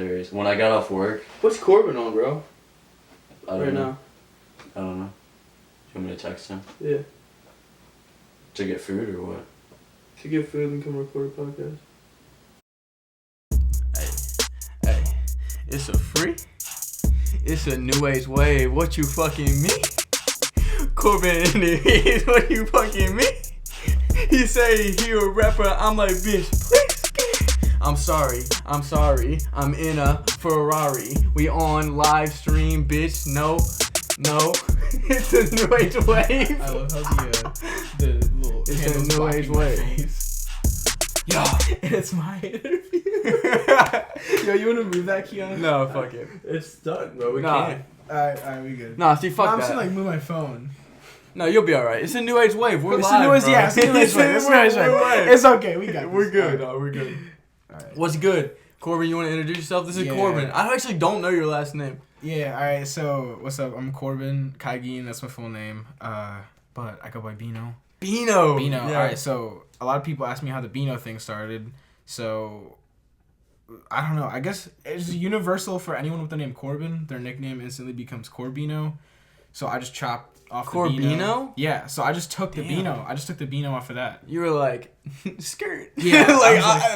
hilarious. When I got off work. What's Corbin on, bro? I don't right know. now. I don't know. You want me to text him? Yeah. To get food or what? To get food and come record a podcast. Hey, it's a free. It's a New Age Wave. What you fucking me? Corbin in the what you fucking me? He say he a rapper. I'm like, bitch, please. I'm sorry. I'm in a Ferrari. We on live stream, bitch. No. It's a New Age Wave. I love how the little. It's a New Age Wave. Yo, it's my interview. Yo, you wanna move that, Keon? No, fuck it. It's done, bro. We Nah. can't. Alright, we good. Nah, see, fuck I'm that. just gonna move my phone. No, you'll be alright. It's a New Age Wave. We're It's live, a New Age, bro. yeah, it's a New Age Wave. It's a New Age Wave. It's okay, we got this. We're good, Alright. dog. We're good. Alright. What's good? Corbin, you want to introduce yourself? This is Yeah. Corbin. I actually don't know your last name. Yeah, alright, so what's up? I'm Corbin Kaigin, that's my full name. But I go by Bino. Bino. Bino. Yeah. Alright, so a lot of people ask me how the Bino thing started. So I don't know. I guess it's universal for anyone with the name Corbin. Their nickname instantly becomes Corbino. So I just chopped off the Bino. Corbino? Yeah, so I just took the Damn. Bino. I just took the Bino off of that. You were like, skirt. Yeah,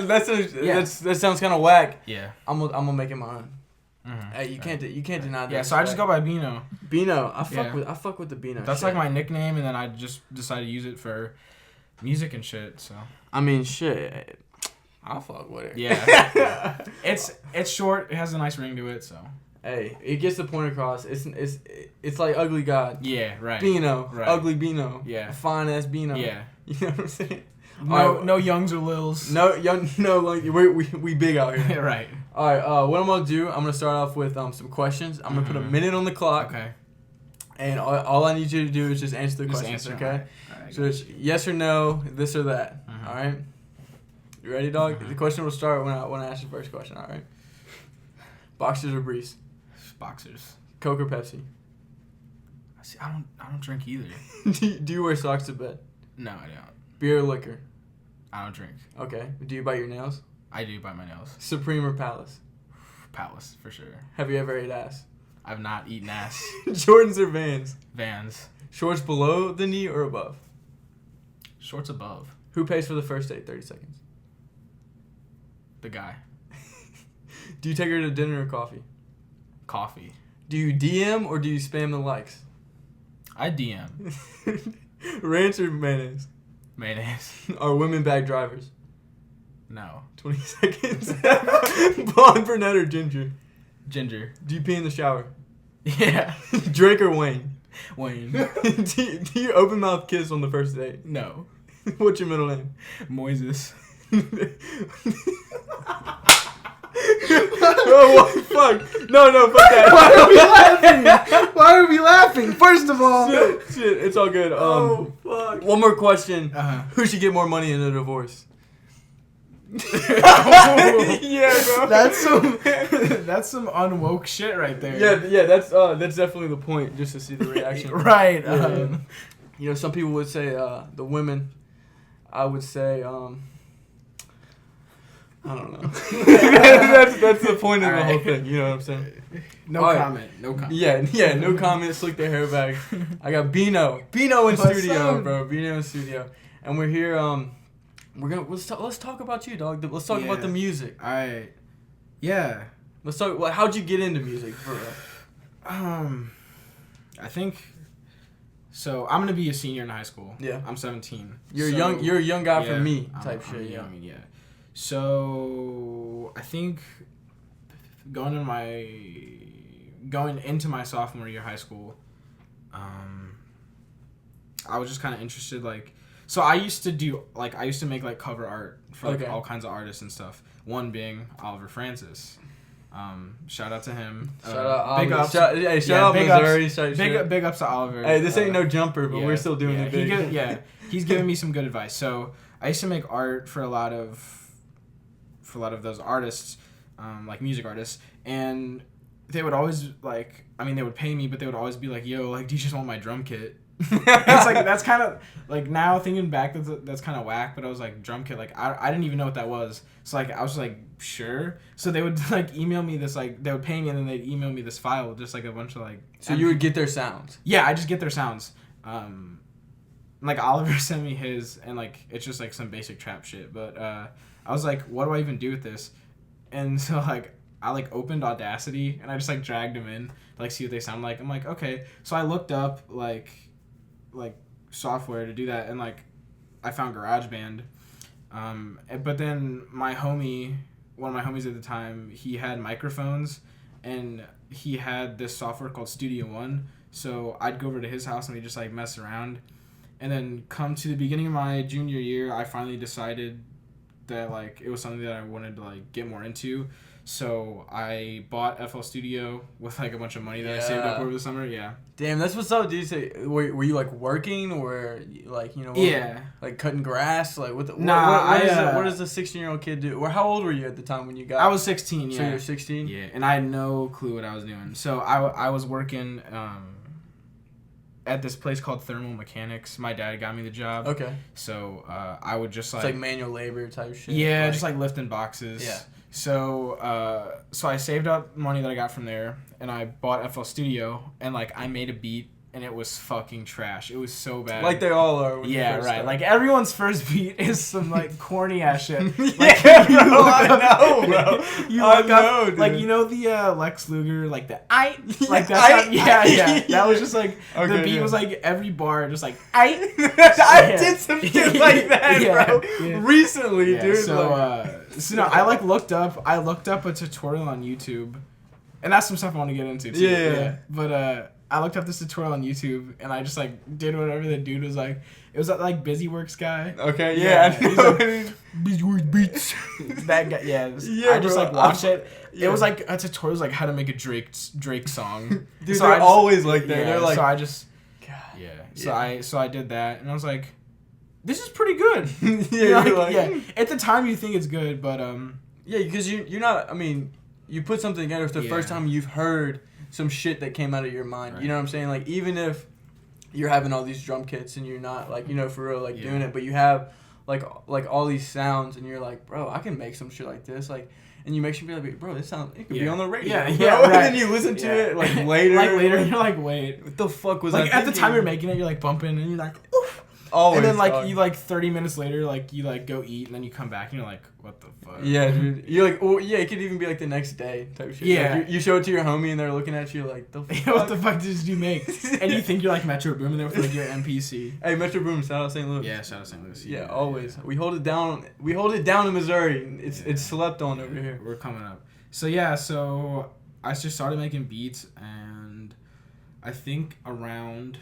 That sounds kind of whack. Yeah. I'm gonna make it mine. Mm-hmm. Hey, you can't deny that. Yeah, so I just go by Bino. Bino. I Yeah. fuck with the Bino. That's shit. like my nickname, and then I just decided to use it for music and shit. So I mean, shit. I'll fuck with it. yeah, it's short. It has a nice ring to it. So Hey, it gets the point across. It's like Ugly God. yeah, right. Bino. Right. Ugly Bino. Yeah. Fine ass Bino. Yeah. You know what I'm saying? No youngs or lils. Like we big out here. Right. All right. What I'm gonna do? I'm gonna start off with some questions. I'm gonna put a minute on the clock. Okay. And all I need you to do is just answer the Just questions. answer, Okay. alright, So it's yes or no, this or that. Mhm. All right. You ready, dog? Mhm. The question will start when I ask the first question. All right. Boxers or Breeze? Boxers. Coke or Pepsi? See, I don't drink either. do you wear socks to bed? No, I don't. Beer or liquor? I don't drink. Okay. Do you bite your nails? I do bite my nails. Supreme or Palace? Palace for sure. Have you ever ate ass? I've not eaten ass. Jordans or Vans? Vans. Shorts below the knee or above? Shorts above. Who pays for the first date? 30 seconds. The guy. Do you take her to dinner or coffee? Coffee. Do you DM or do you spam the likes? I DM. Ranch or mayonnaise? Mayonnaise. Are women bad drivers? No. 20 seconds. Blonde, brunette, or ginger? Ginger. Do you pee in the shower? Yeah. Drake or Wayne? Wayne. do you open mouth kiss on the first date? No. What's your middle name? Moises. Oh, what? Fuck. No, fuck that. Why are we laughing? First of all. Shit, it's all good. Fuck. One more question. Uh-huh. Who should get more money in a divorce? Yeah, bro. That's some unwoke shit right there. Yeah, that's definitely the point, just to see the reaction. Right. Yeah. You know, some people would say the women. I would say I don't know. that's the point of the whole thing. You know what I'm saying? No All right. comment. No comment. Yeah. No comment. Slick their hair back. I got Bino in What's studio, up? bro. Bino in studio, and we're here. Let's talk about you, dog. Let's talk about the music. Alright. Yeah. Let's talk. Well, how'd you get into music, for real? I think. So I'm gonna be a senior in high school. Yeah. I'm 17. You're So- young. You're a young guy yeah, for me, I'm type shit. Yeah. young, yeah. So I think going into my sophomore year of high school, I was just kind of interested. So I used to make like cover art for all kinds of artists and stuff. One being Oliver Francis. Shout out to him. Shout out big Oliver. ups. Shout out big Missouri. Ups, big ups to Oliver. Hey, this ain't no jumper, but we're still doing it big. He's giving me some good advice. So I used to make art for a lot of those artists, like music artists, and they would always they would pay me, but they would always be like, "Yo, like, do you just want my drum kit?" It's like that's kind of like now thinking back that's kind of whack, but I was like drum kit, like I didn't even know what that was, so like I was like sure, so they would like email me this, like they would pay me and then they'd email me this file with just like a bunch of like So you would get their sounds. Yeah, I just get their sounds. Like Oliver sent me his, and like it's just like some basic trap shit, but I was like, what do I even do with this? And so like I like opened Audacity and I just like dragged them in to like see what they sound like. I'm like, okay, so I looked up like software to do that, and like I found GarageBand, but then one of my homies at the time, he had microphones and he had this software called Studio One, so I'd go over to his house and we just like mess around, and then come to the beginning of my junior year, I finally decided that like it was something that I wanted to like get more into. So I bought FL Studio with like a bunch of money that I saved up over the summer. Yeah. Damn, that's what's up, dude. So, were you like working or like yeah, like cutting grass? Like what does a 16-year-old kid do? Or how old were you at the time when you got? I was 16. Yeah. So you're 16. Yeah, and I had no clue what I was doing. So I was working at this place called Thermal Mechanics. My dad got me the job. Okay. So I would just like. It's like manual labor type shit. Yeah, just like lifting boxes. Yeah. So I saved up money that I got from there, and I bought FL Studio, and like I made a beat, and it was fucking trash. It was so bad. Like they all are. When Yeah, you first right. start. Like everyone's first beat is some like corny ass shit. Yeah, bro, I know, bro. You I look know, up, dude. like you know the Lex Luger, like the I, like I- yeah. That was just like Okay, the beat yeah. was like every bar just like I. I Yeah. did some shit like that, Yeah, bro. yeah. Recently, Yeah, dude. so like, so no, I looked up a tutorial on YouTube, and that's some stuff I want to get into too. Yeah. But I looked up this tutorial on YouTube, and I just like did whatever the dude was like. It was that like BusyWorks guy. okay, yeah. I he's know. like, BusyWorks beats. That guy, yeah. Yeah, I just bro. like watched it. Yeah. It was like a tutorial, was like how to make a Drake song. Dude, So they're I just- always like that. Yeah, They're like, so I just God. yeah. So I did that, and I was like, this is pretty good. Yeah, You're you're like, yeah. At the time, you think it's good, but yeah, because you're not. I mean, you put something together for the first time you've heard some shit that came out of your mind. Right. You know what I'm saying? Like even if you're having all these drum kits and you're not like for real like doing it, but you have like all these sounds and you're like, bro, I can make some shit like this, like. And you make sure be like, bro, this sound it could be on the radio. Yeah, bro. yeah, And right. then you listen to it like later. you're like, wait. What the fuck was Like I at the time you're making it, you're like bumping, and you're like, oof. Always, and then like dog. you like 30 minutes later, like you like go eat, and then you come back, and you're like, what the fuck? Yeah, dude. You're like, or yeah, it could even be like the next day type shit. Yeah. Like, you show it to your homie and they're looking at you like, the fuck? What the fuck did you make? And you think you're like Metro Boomin there with like your MPC. Hey, Metro Boom, shout out St. Louis. Yeah, shout out St. Louis. Yeah, always. We hold it down. We hold it down in Missouri. It's slept on over here. We're coming up. So yeah, so I just started making beats, and I think around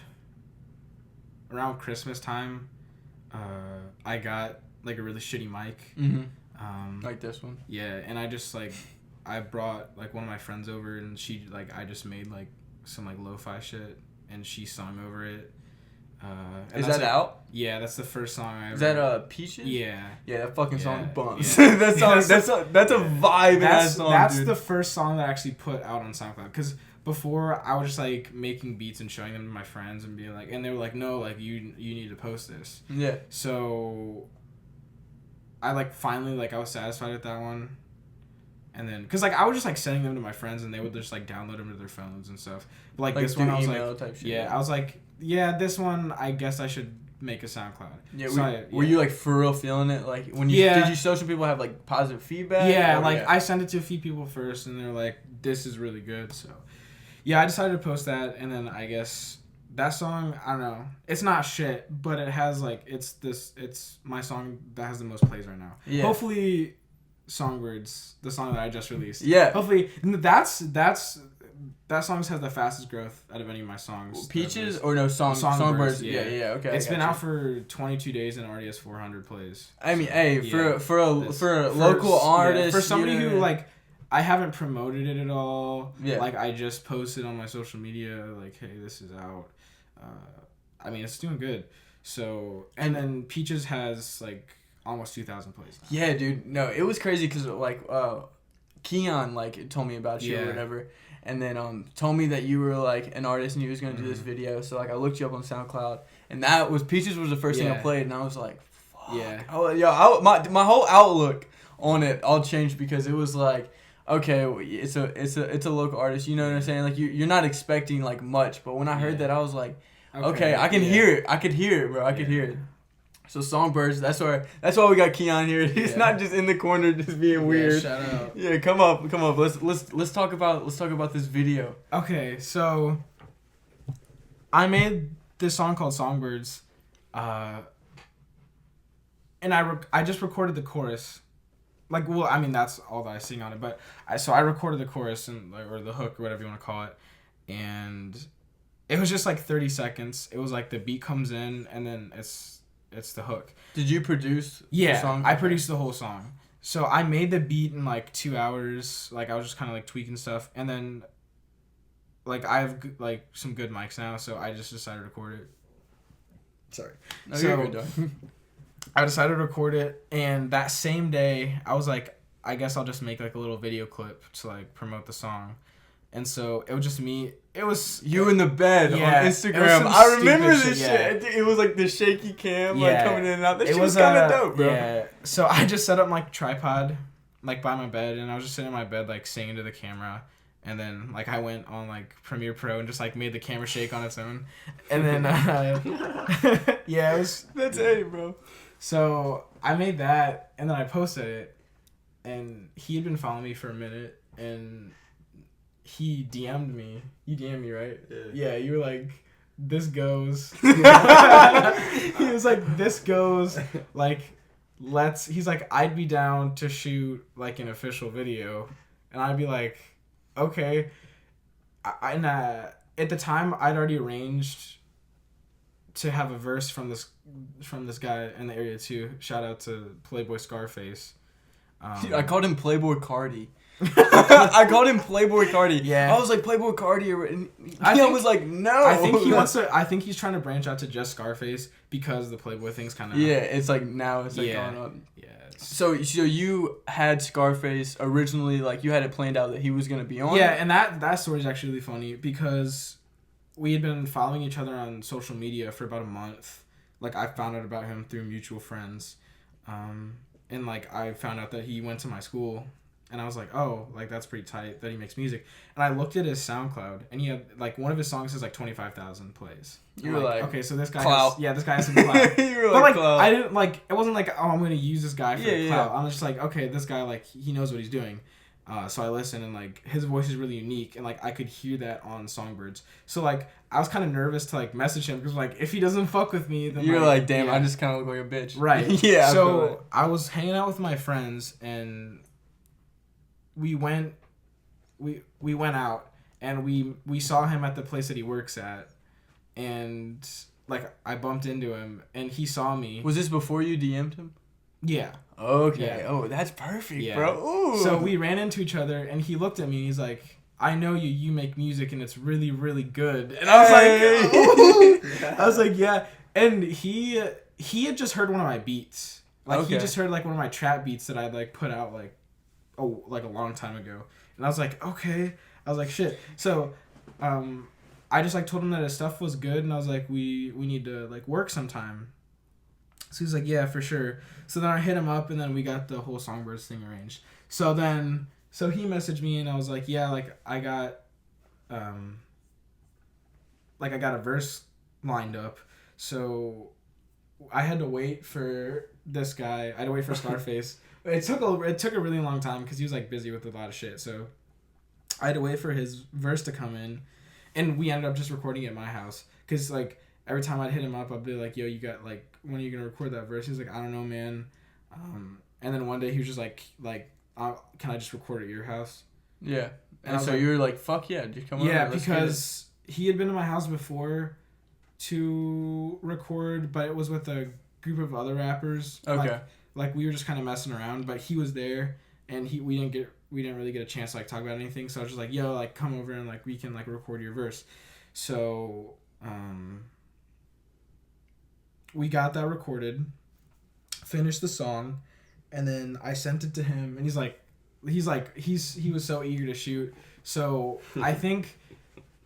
Christmas time, I got like a really shitty mic. Mm-hmm. Like this one. Yeah, and I just like I brought like one of my friends over, and she like I just made like some like lo-fi shit, and she sung over it. And Is that's, that like, out? Yeah, that's the first song I ever. Is that Peaches? Yeah. Yeah, that fucking song Yeah, bumps. yeah. That song. That's a vibe in that song, That's dude. the first song that I actually put out on SoundCloud, because before I was just like making beats and showing them to my friends and being like, and they were like, no, like you need to post this. Yeah. So I like finally like I was satisfied with that one, and then because like I was just like sending them to my friends and they would just like download them to their phones and stuff. But like this one I was like, type shit. yeah, I was like, yeah, this one I guess I should make a SoundCloud. Yeah, So were you like for real feeling it? Like when you did you social people have like positive feedback? Yeah, or, like I sent it to a few people first, and they're like, "This is really good." So, yeah, I decided to post that, and then I guess that song, I don't know, it's not shit, but it has like it's my song that has the most plays right now. Yeah. Hopefully, Songbirds, the song that I just released. Yeah. Hopefully, that song has the fastest growth out of any of my songs. Peaches or no Songbirds? Songbirds, Yeah, okay. It's been out for 22 days and already has 400 plays. I mean, hey, Yeah. for a local artist, for somebody who like, I haven't promoted it at all. Yeah. Like I just posted on my social media like, hey, this is out. I mean, it's doing good. So, and then Peaches has like almost 2,000 plays now. Yeah, dude. No, it was crazy because like Keon like told me about you or Yeah. whatever, and then told me that you were like an artist and you was gonna do this Mhm. video. So like I looked you up on SoundCloud, and that was Peaches was the first thing I Yeah. played, and I was like, fuck. Yeah. My whole outlook on it all changed because it was like, okay, it's a local artist. You know what I'm saying? Like you're not expecting like much, but when I heard Yeah. that, I was like, okay, I can hear it. I could hear it, bro. I could hear it. So Songbirds, that's why we got Keon here. He's Yeah. not just in the corner just being weird. Shout out. Yeah, come up. Let's talk about this video. Okay, so I made this song called Songbirds, and I just recorded the chorus. Like, well, I mean that's all that I sing on it, but I recorded the chorus and or the hook or whatever you want to call it, and it was just like 30 seconds. It was like the beat comes in and then it's the hook. Did you produce Yeah, the song? I produced the whole song. So I made the beat in like 2 hours. Like I was just kind of like tweaking stuff, and then like I have like some good mics now, so I just decided to record it. Sorry. No, So- you're good, dog. I decided to record it, and that same day I was like, I guess I'll just make like a little video clip to like promote the song. And so it was just me. It was You in the bed Yeah, on it was Instagram. some I remember stupid this shit, shit. It was like the shaky cam, like Yeah. coming in and out. That it shit was kind of uh, dope, bro. Yeah. So I just set up my tripod like by my bed, and I was just sitting in my bed like singing to the camera. And then like I went on like Premiere Pro and just like made the camera shake on its own. And then yeah, it was That's it, bro. so I made that, and then I posted it, and he had been following me for a minute, and he DM'd me. You DM'd me, right? Yeah, you were like, this goes. He was like, this goes, like, he's like, I'd be down to shoot, like, an official video. And I'd be like, okay. And at the time, I'd already arranged to have a verse from this guy in the area, too. Shout out to Playboy Scarface. I called him Playboy Cardi. I called him Playboy Cardi. Yeah. I was like Playboy Cardi, and I Keon think- was like, no. I think he wants to. I think he's trying to branch out to just Scarface because the Playboy thing's kind of. Yeah, it's like now it's like Yeah. going up. Yeah. So you had Scarface originally, like you had it planned out that he was gonna be on. Yeah, and that story is actually really funny because we had been following each other on social media for about a month. Like I found out about him through mutual friends, and like I found out that he went to my school. And I was like, oh, like, that's pretty tight that he makes music. And I looked at his SoundCloud, and he had, like, one of his songs has, like, 25,000 plays. You were like, okay, so this guy clout. this guy has some clout. You were But, like, clout. I didn't, like, it wasn't like, oh, I'm going to use this guy for Yeah, clout. yeah. I'm just like, okay, this guy, like, he knows what he's doing. So I listened, and, like, his voice is really unique, and, like, I could hear that on Songbirds. So, like, I was kind of nervous to, like, message him, because, like, if he doesn't fuck with me, then, You're like, damn, yeah. I just kind of look like a bitch. Right. Yeah. I feel So it. I was hanging out with my friends, and we went out, and we saw him at the place that he works at, and like I bumped into him, and he saw me. Was this before you DM'd him? Yeah. Okay. Yeah. Oh, that's perfect, Yeah. bro. Ooh. So we ran into each other, and he looked at me, and he's like, I know you make music, and it's really, really good. And I was like, ooh. I was like, yeah. And he had just heard one of my beats. Like, he Okay. just heard, like, one of my trap beats that I'd, like, put out, like a long time ago. And I was like, okay. I was like, shit. So, I just, like, told him that his stuff was good, and I was like, we need to, like, work sometime. So he's like, yeah, for sure. So then I hit him up, and then we got the whole Songbirds thing arranged. So he messaged me, and I was like, yeah, like, I got a verse lined up. So I had to wait for this guy. I had to wait for Scarface. It took a really long time because he was, like, busy with a lot of shit. So I had to wait for his verse to come in, and we ended up just recording it at my house. Because, like, every time I'd hit him up, I'd be like, yo, you got, like, when are you going to record that verse? He was like, I don't know, man. And then one day he was just like, can I just record at your house? Yeah. And I And was so like- you were like, fuck yeah, just come over. Yeah, let's get it. because he had been to my house before to record, but it was with a group of other rappers. Okay. Like we were just kind of messing around, but he was there, and we didn't really get a chance to, like, talk about anything. So I was just like, yo, like, come over and, like, we can, like, record your verse. So we got that recorded, finished the song, and then I sent it to him, and he's like he was so eager to shoot. So I think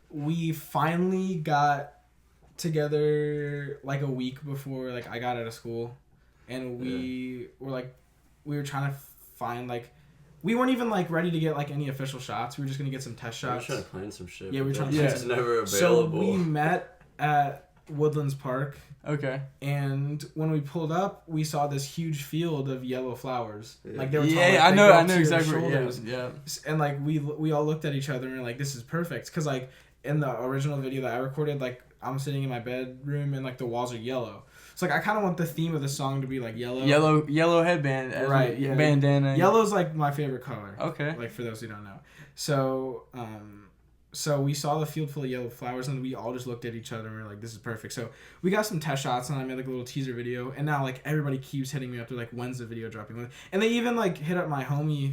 we finally got together like a week before like I got out of school, and we were trying to find like. We weren't even like ready to get like any official shots. We were just gonna get some test shots. We were trying to plan some shit. Yeah, we were trying to. to. It's never available. So we met at Woodlands Park. Okay. And when we pulled up, we saw this huge field of yellow flowers. Yeah. Like they were. Yeah, I know exactly. Yeah. And like we all looked at each other and were like, "This is perfect," because like in the original video that I recorded, like I'm sitting in my bedroom and like the walls are yellow. So like I kind of want the theme of the song to be like yellow. Yellow headband. Right. Yeah. Bandana. Yellow's like my favorite color. Okay. Like for those who don't know. So so we saw the field full of yellow flowers and we all just looked at each other and we were like, this is perfect. So we got some test shots and I made like a little teaser video, and now like everybody keeps hitting me up. They're like, when's the video dropping? And they even like hit up my homie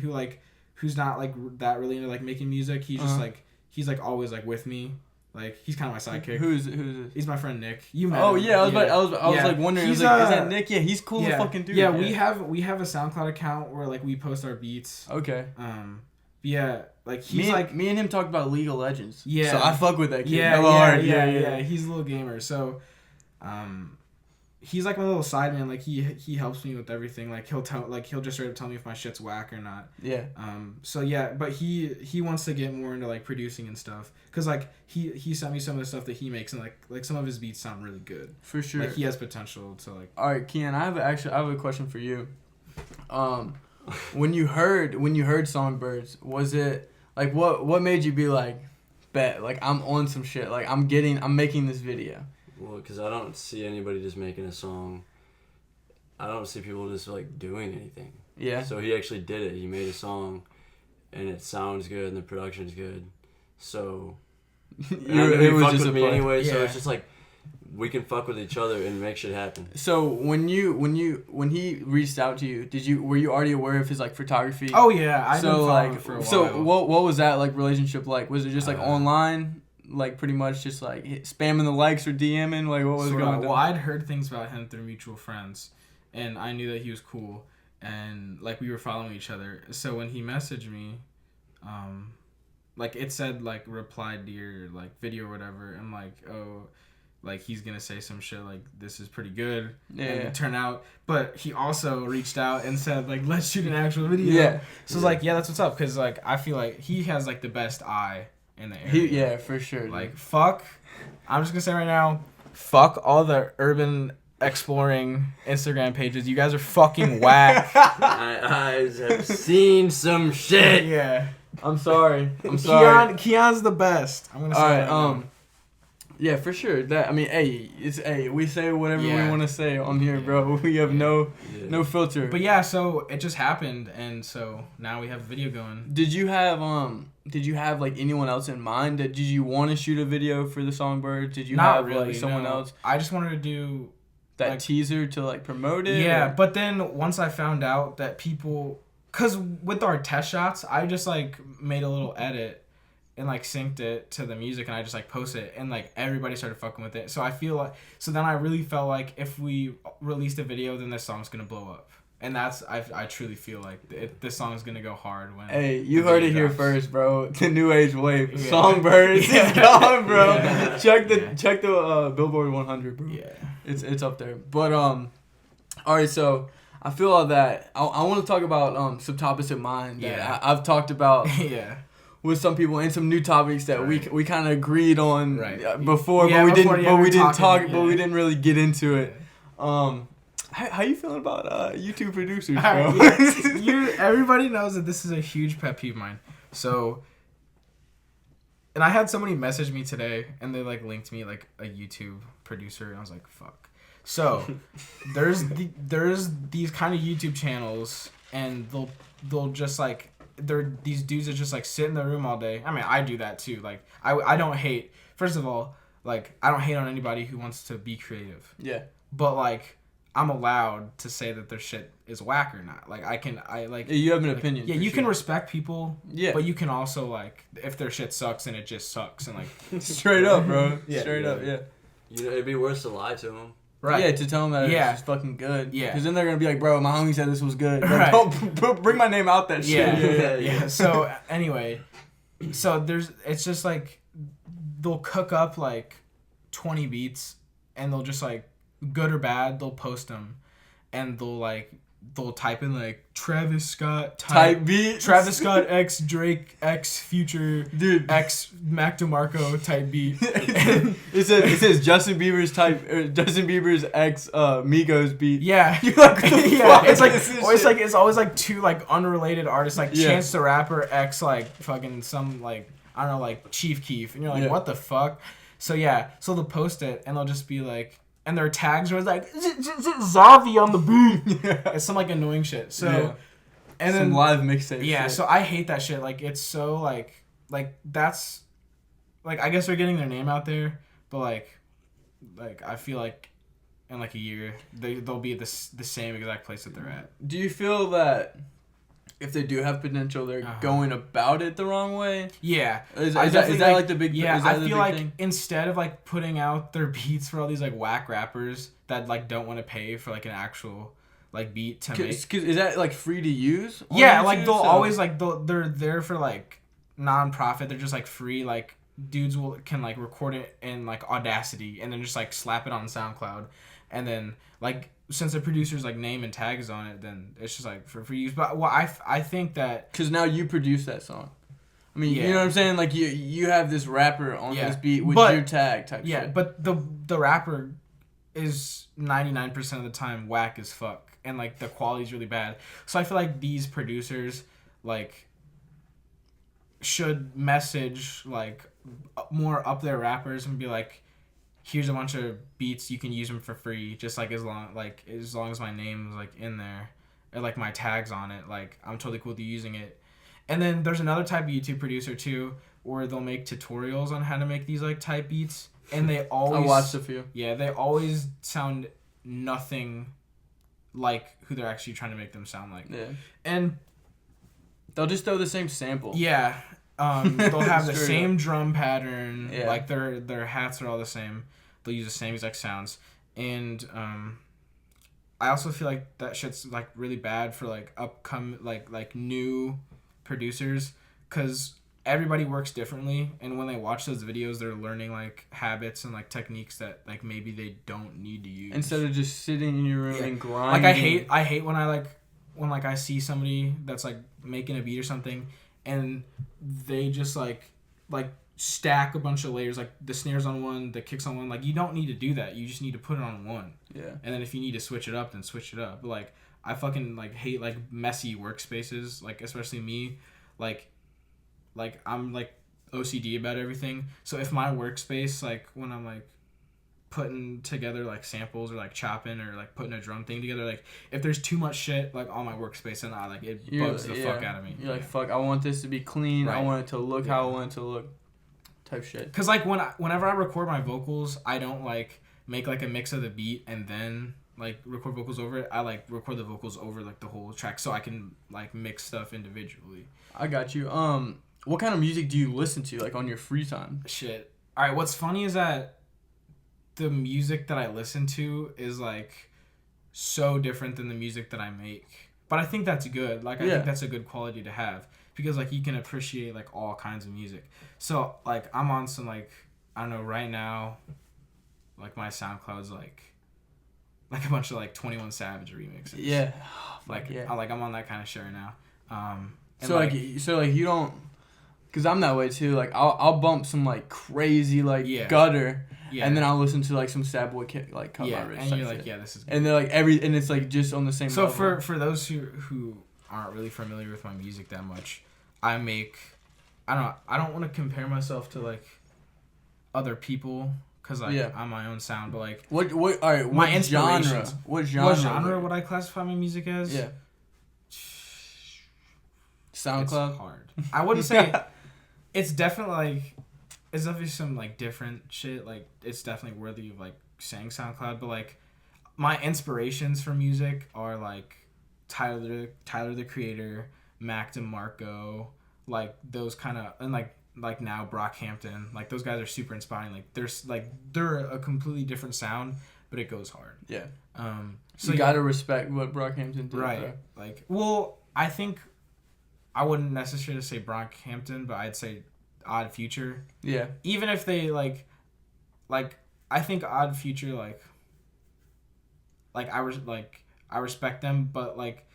who's not like that really into like making music. He's just like he's like always like with me. Like he's kind of my sidekick. Who's this? He's my friend Nick. You met him. Yeah, I was like wondering. Is that Nick? Yeah, he's cool as fucking dude. Yeah, we have a SoundCloud account where like we post our beats. Okay. Yeah, like he's me and him talked about League of Legends. Yeah. So I fuck with that kid. Yeah. He's a little gamer. So, he's like my little side man. Like he helps me with everything. Like he'll just straight up tell me if my shit's whack or not. Yeah. So yeah, but he wants to get more into like producing and stuff. Cause like he sent me some of the stuff that he makes, and like some of his beats sound really good. For sure. Like he has potential to like. All right, Kian, I have a question for you. When you heard Songbirds, was it like what made you be like, bet like I'm on some shit, like I'm making this video? Well, because I don't see anybody just making a song. I don't see people just like doing anything. Yeah. So he actually did it. He made a song, and it sounds good, and the production's good. So it was just with me anyway. Yeah. So it's just like we can fuck with each other and make shit happen. So when he reached out to you, were you already aware of his like photography? Oh yeah, I've been following following him for a while. So what was that like relationship like? Was it just like online? Like pretty much just like spamming the likes or DMing? Like what was going on? Well, I'd heard things about him through mutual friends, and I knew that he was cool, and like we were following each other. So when he messaged me, like it said like replied to your like video or whatever. I'm like, oh, like he's gonna say some shit like this is pretty good. Yeah. And it turned out, but he also reached out and said like let's shoot an actual video. Yeah. So it's like that's what's up, because like I feel like he has like the best eye in the area. Yeah, for sure. Like fuck, I'm just gonna say right now, fuck all the urban exploring Instagram pages. You guys are fucking whack. My eyes have seen some shit. Yeah. I'm sorry. Keon's the best. I'm gonna say that. Yeah, for sure. That we say whatever we want to say on here, bro. We have no filter. But yeah, so it just happened, and so now we have a video going. Did you have like anyone else in mind? Did you want to shoot a video for the Songbirds? Did you Not have really, like someone else? I just wanted to do that like, teaser to like promote it. Yeah, or? but then once I found out that people, cause with our test shots, I just like made a little edit and like synced it to the music, and I just like posted it, and like everybody started fucking with it. So I feel like, so then I really felt like if we released a video, then this song's gonna blow up. And that's, I truly feel like this song's gonna go hard when. Hey, you heard it here first, bro. The New Age Wave, Songbirds is gone, bro. Yeah. Check the Billboard 100, bro. Yeah, it's up there. But all right, so I feel all that. I want to talk about some topics of mine that I've talked about. Yeah. With some people and some new topics that we kind of agreed on before, yeah, but we didn't really get into it. How you feeling about YouTube producers, bro? Everybody knows that this is a huge pet peeve of mine. So, and I had somebody message me today, and they like linked me like a YouTube producer, and I was like, fuck. So, there's these kind of YouTube channels, and they'll just like. These dudes that just like sit in the room all day. I mean, I do that too. Like, I don't hate. First of all, like I don't hate on anybody who wants to be creative. Yeah. But like, I'm allowed to say that their shit is whack or not. Like you have an opinion. Yeah, you can respect people. Yeah. But you can also like, if their shit sucks, and it just sucks, and like straight up, bro. Yeah. Straight up, yeah. You know, it'd be worse to lie to them. Right. Yeah, to tell them that it's just fucking good. Yeah. Because then they're going to be like, bro, my homie said this was good. Like, Right. don't bring my name out that shit. Yeah. So, anyway, it's just like, they'll cook up like 20 beats and they'll just like, good or bad, they'll post them. And they'll type in like Travis Scott type beat, Travis Scott X Drake X Future dude X Mac DeMarco type beat. it says Justin Bieber's X Migos beat. Yeah, you're like, yeah. It's always like two like unrelated artists, like Chance the Rapper X like fucking some like I don't know like Chief Keef, and you're like what the fuck. So they'll post it and they'll just be like. And their tags are like Zavi on the beat. It's some like annoying shit. So, and some then live mixtape. Yeah, shit. so I hate that shit. Like it's so like that's like I guess they're getting their name out there, but like I feel like in like a year they'll be at the same exact place that they're at. Do you feel that if they do have potential, they're going about it the wrong way? Yeah. Is that like the big? Yeah, is that I feel like thing? Instead of like putting out their beats for all these like whack rappers that like don't want to pay for like an actual like beat to make. Cause is that like free to use? Yeah, like they'll always like they're there for like non-profit. They're just like free. Like dudes can like record it in like Audacity and then just like slap it on SoundCloud, and then like. Since the producer's like name and tag is on it, then it's just like for use. But I think that because now you produce that song. I mean, you know what I'm saying? Like you have this rapper on this beat with your tag type. Yeah, shit. but the rapper is 99% of the time whack as fuck, and like the quality's really bad. So I feel like these producers like should message like more up their rappers and be like. Here's a bunch of beats, you can use them for free, just like as long as my name is like in there, or like my tags on it, like I'm totally cool with you using it. And then there's another type of YouTube producer too, where they'll make tutorials on how to make these like type beats, and they always I watched a few. Yeah, they always sound nothing like who they're actually trying to make them sound like. Yeah, and they'll just throw the same sample. Yeah, they'll have the same drum pattern. Yeah. Like their hats are all the same. They'll use the same exact sounds, and I also feel like that shit's like really bad for like upcoming like new producers, because everybody works differently, and when they watch those videos, they're learning like habits and like techniques that like maybe they don't need to use instead of just sitting in your room and grinding. Like I hate when I see somebody that's like making a beat or something, and they just like stack a bunch of layers, like the snares on one, the kicks on one. Like you don't need to do that. You just need to put it on one. Yeah. And then if you need to switch it up, then switch it up. But like I fucking like hate like messy workspaces. Like especially me, like I'm like OCD about everything. So if my workspace, like when I'm like putting together like samples or like chopping or like putting a drum thing together, like if there's too much shit like on my workspace, and I like it bugs the fuck out of me. You're like, fuck, I want this to be clean. Right. I want it to look how I want it to look. Type shit. Cause like whenever I record my vocals, I don't like make like a mix of the beat and then like record vocals over it. I like record the vocals over like the whole track so I can like mix stuff individually. I got you. What kind of music do you listen to like on your free time? Shit. All right. What's funny is that the music that I listen to is like so different than the music that I make. But I think that's good. Like I think that's a good quality to have. Because, like, you can appreciate, like, all kinds of music. So, like, I'm on some, like, I don't know, right now, like, my SoundCloud's, like a bunch of, like, 21 Savage remixes. Yeah. Like, I'm on that kind of shit right now. So you don't... Because I'm that way, too. Like, I'll bump some, like, crazy, like, gutter. Yeah. And then I'll listen to, like, some Sad Boy Cut My Wrist. And you're like, shit. This is good. And they're, like, and it's, like, just on the same level. So, for those who aren't really familiar with my music that much... I don't want to compare myself to like other people because I'm my own sound, but like what all right, my inspirations. What genre would I classify my music as? Yeah. SoundCloud. It's hard. I wouldn't say it's definitely some like different shit. Like it's definitely worthy of like saying SoundCloud, but like my inspirations for music are like Tyler the Creator, Mac DeMarco, like those kind of, and like now Brockhampton, like those guys are super inspiring. Like they're a completely different sound, but it goes hard. Yeah. So you gotta respect what Brockhampton did. Right. Bro. Like, well, I think I wouldn't necessarily say Brockhampton, but I'd say Odd Future. Yeah. Even if they like I think Odd Future I respect them, but like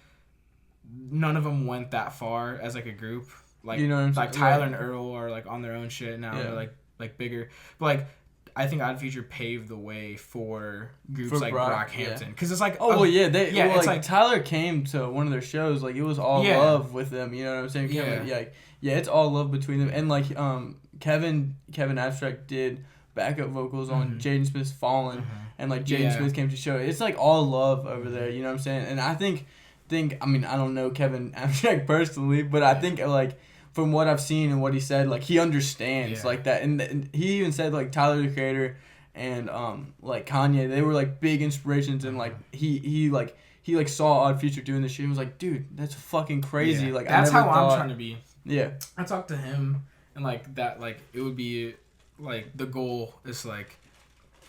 none of them went that far as like a group. Like, you know what I'm like saying? Tyler and Earl are like on their own shit now. Yeah. They're like bigger, but like I think Odd Future paved the way for groups like Brockhampton because it's like it's like Tyler came to one of their shows, like it was all love with them. You know what I'm saying? It's all love between them, and like Kevin Abstract did backup vocals on Jaden Smith's Fallen, and like Jaden Smith came to show. It's like all love over there. You know what I'm saying? And I think I mean I don't know Kevin Abstract personally, but I think like from what I've seen and what he said, like he understands like that, and he even said like Tyler the Creator and like Kanye, they were like big inspirations, and like he saw Odd Future doing this shit. He was like, dude, that's fucking crazy. Yeah. Like that's I never how thought... I'm trying to be. Yeah, I talked to him and like that, like it would be like the goal is like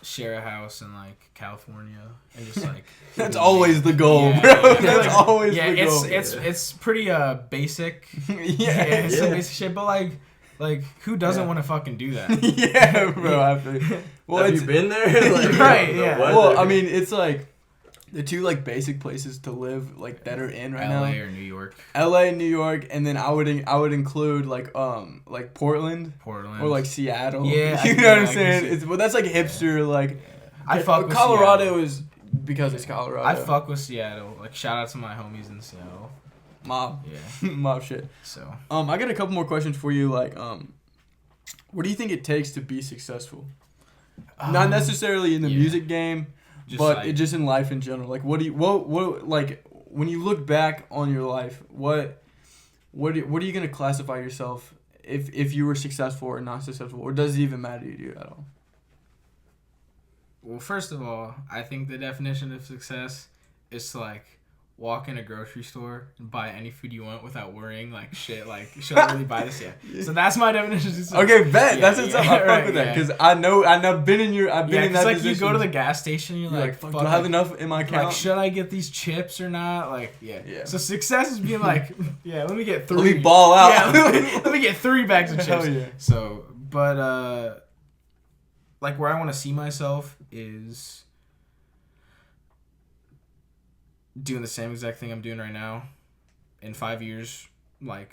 share a house in like California and just like that's always the goal, bro. That's always the goal. It's pretty basic. It's some basic shit, but like who doesn't want to fucking do that? Yeah, bro. Have you been there? Like, right. Yeah. Well, I mean, it's like the two like basic places to live like that are in right now. LA or New York. LA, New York, and then I would include like Portland or like Seattle. Yeah, you know what I'm saying? But that's like hipster like. I fuck with Colorado Seattle. is because it's Colorado. I fuck with Seattle. Like shout out to my homies in Seattle. Mob. Yeah. Mob shit. So I got a couple more questions for you. Like what do you think it takes to be successful? Not necessarily in the music game. Just in life in general, like what like when you look back on your life, what are you gonna classify yourself if you were successful or not successful, or does it even matter to you at all? Well, first of all, I think the definition of success is to like walk in a grocery store and buy any food you want without worrying like shit, like should I really buy this yet? So that's my definition of success. Okay, bet. That's what's up. I fuck with that because I've been in that like position. You go to the gas station, you're like, fuck, do I have enough in my account? Like, should I get these chips or not? Like, yeah. So success is being like, let me get 3. Let me ball out. Yeah, let me get 3 bags of chips. Hell yeah. So, but like where I want to see myself is doing the same exact thing I'm doing right now in 5 years, like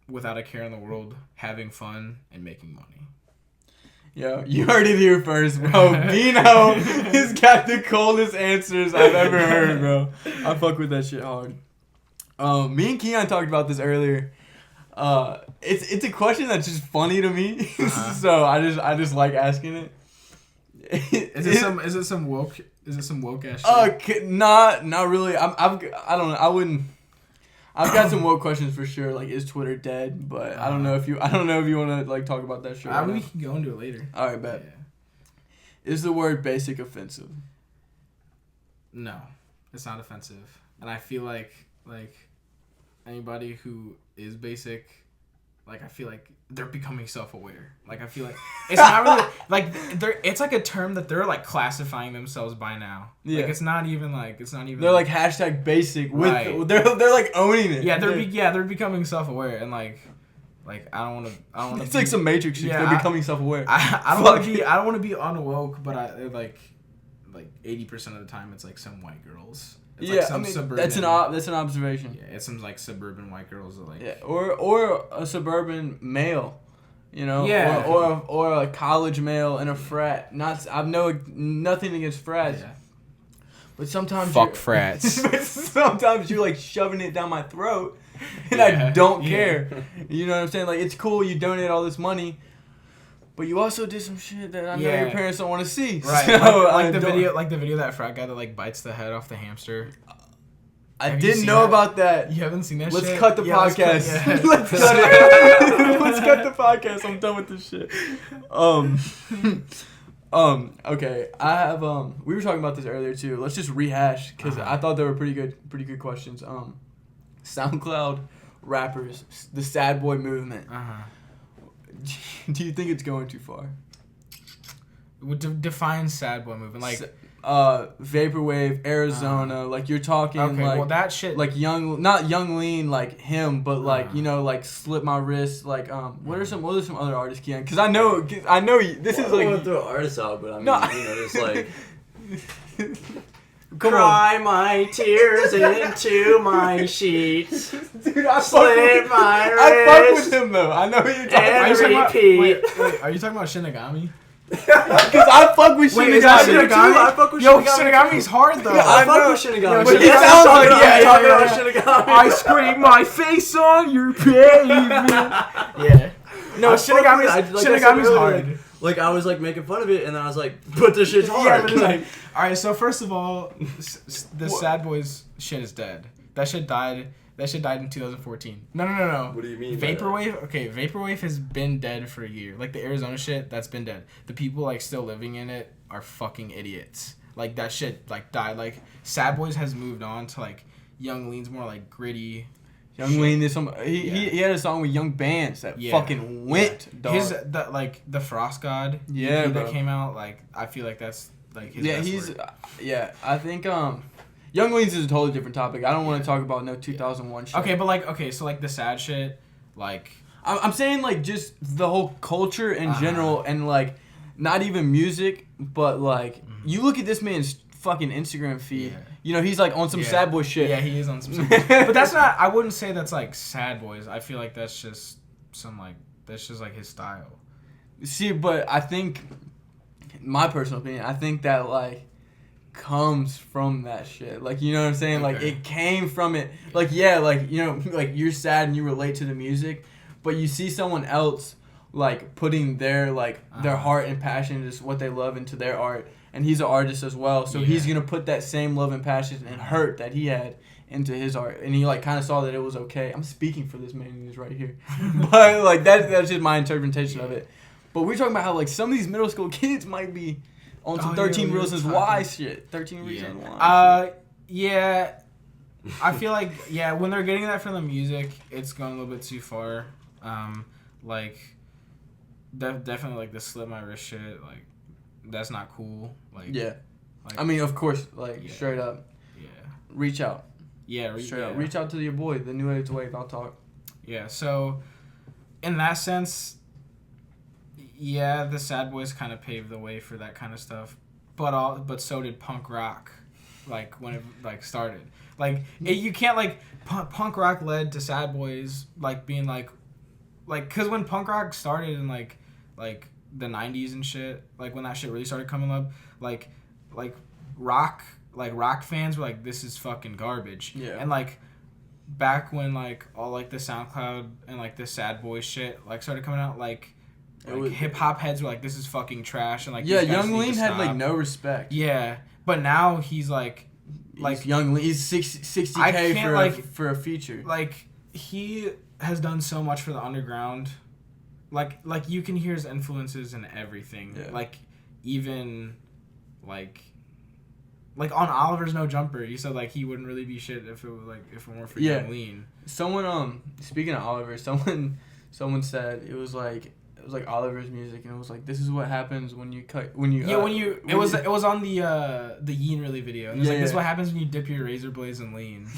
without a care in the world, having fun and making money. Yo, you heard it here first, bro. Bino has got the coldest answers I've ever heard, bro. I fuck with that shit hard. Me and Keon talked about this earlier. It's a question that's just funny to me, so I just like asking it. Is it some woke ass shit? Not really. I don't know. I wouldn't. I've got some woke questions for sure. Like, is Twitter dead? But I don't know if you want to like talk about that shit. We can go into it later. All right, bet. Yeah. Is the word basic offensive? No, it's not offensive, and I feel like anybody who is basic, like I feel like they're becoming self-aware. Like I feel like it's not really like it's like a term that they're like classifying themselves by now. Yeah. Like it's not even. They're like hashtag basic with right. They're like owning it. Yeah, they're becoming self-aware and like I don't want to. It's like some Matrix shit. They're becoming self-aware. I don't want to be unwoke, but I like 80% of the time it's like some white girls. It's like some suburban, that's an observation. Yeah, it's some like suburban white girls that like. Yeah, or a suburban male, you know. Yeah. Or a college male in a frat. I've nothing against frats. Yeah. But sometimes fuck frats. But sometimes you're like shoving it down my throat, and I don't care. You know what I'm saying? Like it's cool you donate all this money. But you also did some shit that I know your parents don't want to see. Right. So like the video of that frat guy that like bites the head off the hamster. I didn't know about that. You haven't seen that Let's shit? cut the podcast. Let's cut the podcast. I'm done with this shit. Okay. I have we were talking about this earlier too. Let's just rehash because I thought they were pretty good questions. SoundCloud rappers, the sad boy movement. Do you think it's going too far? Define sad boy movement. Like Vaporwave, Arizona. Like you're talking Okay, like well that shit. like not Young Lean like him, but like you know like Slip My Wrist. Like what are some other artists, Keon? Because I know this is I like. don't want to throw artists out, but I mean you know just like. Come Cry my tears into my sheets. Dude, I Slit my wrist. I fuck with him though. I know who you're talking And about. repeat. Wait, are you talking about Shinigami? Because I fuck with Wait, is that Shinigami. Shinigami? I fuck with Yo, Shinigami. Shinigami's hard though. I fuck know. with Shinigami. But He sounds like talking about yeah. Shinigami. I scrape my face on your pavement. Yeah. No, Shinigami's hard. Like I was like making fun of it, and then I was like, "But this shit's hard." Yeah, but it's like, all right. So first of all, the Sad Boys shit is dead. That shit died. That shit died in 2014. No. What do you mean? Vaporwave. Okay, Vaporwave has been dead for a year. Like the Arizona shit, that's been dead. The people like still living in it are fucking idiots. Like that shit like died. Like Sad Boys has moved on to like Young Lean's more like gritty. Young Lean did some. He had a song with Young Bands that fucking went. Dog. The Frost God. Yeah, EP bro. that came out. Like I feel like that's like his Yeah, best work. I think Young Leans is a totally different topic. I don't want to talk about no 2001 shit. Okay, but like so like the sad shit, like I'm saying like just the whole culture in general, and like not even music, but like you look at this man's fucking Instagram feed. Yeah. You know, he's like on some Sad Boy shit. Yeah, he is on some sad boys. But that's not, I wouldn't say that's like Sad Boys. I feel like that's just some like, that's just like his style. See, but I think, my personal opinion, I think that like comes from that shit. Like, you know what I'm saying? Like it came from it. Like, yeah, like, you know, like you're sad and you relate to the music, but you see someone else like putting their like their heart and passion, just what they love, into their art. And he's an artist as well, so he's gonna put that same love and passion and hurt that he had into his art, and he like kind of saw that it was okay. I'm speaking for this man who's right here, but like that's just my interpretation of it. But we're talking about how like some of these middle school kids might be on some 13 Reasons Why shit. 13 Reasons Why. Yeah. I feel like when they're getting that from the music, it's going a little bit too far. Like definitely like the Slip My Wrist shit, like. That's not cool. Like I mean, of course, like straight up. Yeah. Reach out. Yeah, straight up. Reach out to your boy, the New Age Wave. I'll talk. Yeah. So, in that sense, the Sad Boys kind of paved the way for that kind of stuff, but so did punk rock, like when it like started. Like you can't like punk rock led to Sad Boys like being like, because when punk rock started in like the 90s and shit, like when that shit really started coming up, like rock fans were like, this is fucking garbage. Yeah. And like back when like all like the SoundCloud and like the Sad Boy shit like started coming out, like hip hop heads were like, this is fucking trash, and like Young Lean had like no respect. Yeah, but now he's like Young Lean, he's 60K for a feature. Like he has done so much for the underground. Like you can hear his influences in everything. Yeah. Like even like on Oliver's No Jumper, you said like he wouldn't really be shit if it weren't for Young Lean. Someone speaking of Oliver, someone said it was like Oliver's music, and it was like, this is what happens when you it was on the Yin Really video. And it was like, this is what happens when you dip your razor blades in lean.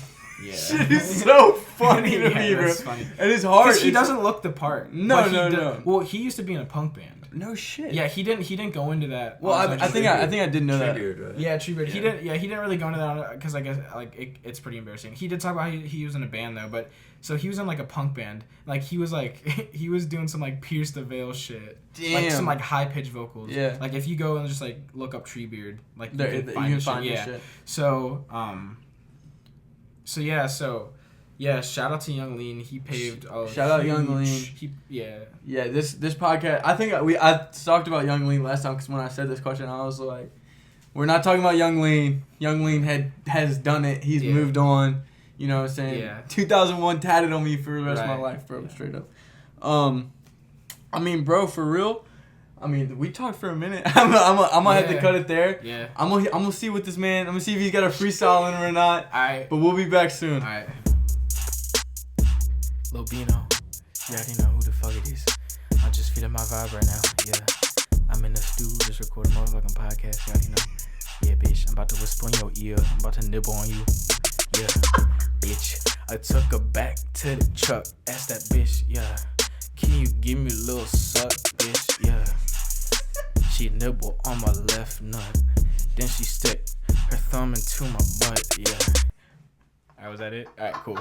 Yeah. Shit is so funny to me, bro. Funny. And it's hard. Because he doesn't look the part. No. Well, he used to be in a punk band. No shit. Yeah, he didn't go into that. Well, I think I did know that. Right? Yeah, Treebeard. Yeah. He didn't really go into that because I guess like it's pretty embarrassing. He did talk about he was in a band though, but so he was in like a punk band. Like he was doing some like Pierce the Veil shit. Damn. Like some like high pitched vocals. Yeah. Like if you go and just like look up Treebeard, like you can find this shit. So shout out to Young Lean. He paved shout out Young Lean. Yeah, this podcast, I think I talked about Young Lean last time, because when I said this question, I was like, we're not talking about Young Lean. Young Lean has done it. He's moved on. You know what I'm saying? Yeah. 2001 tatted on me for the rest of my life, bro. Straight up. I mean, bro, for real. I mean, we talked for a minute. I'm gonna have to cut it there. Yeah. I'm gonna see what this man. I'm gonna see if he's got a freestyle in him or not. All right. But we'll be back soon. All right. Lil Bino, you already know who the fuck it is. I'm just feeling my vibe right now. Yeah. I'm in the studio just recording a motherfucking podcast. You already know. Yeah, bitch, I'm about to whisper in your ear. I'm about to nibble on you. Yeah, bitch. I took her back to the truck. Asked that bitch, yeah. Can you give me a little suck, bitch? Yeah. She nibble on my left nut. Then she stick her thumb into my butt. Yeah. Alright, was that it? Alright, cool.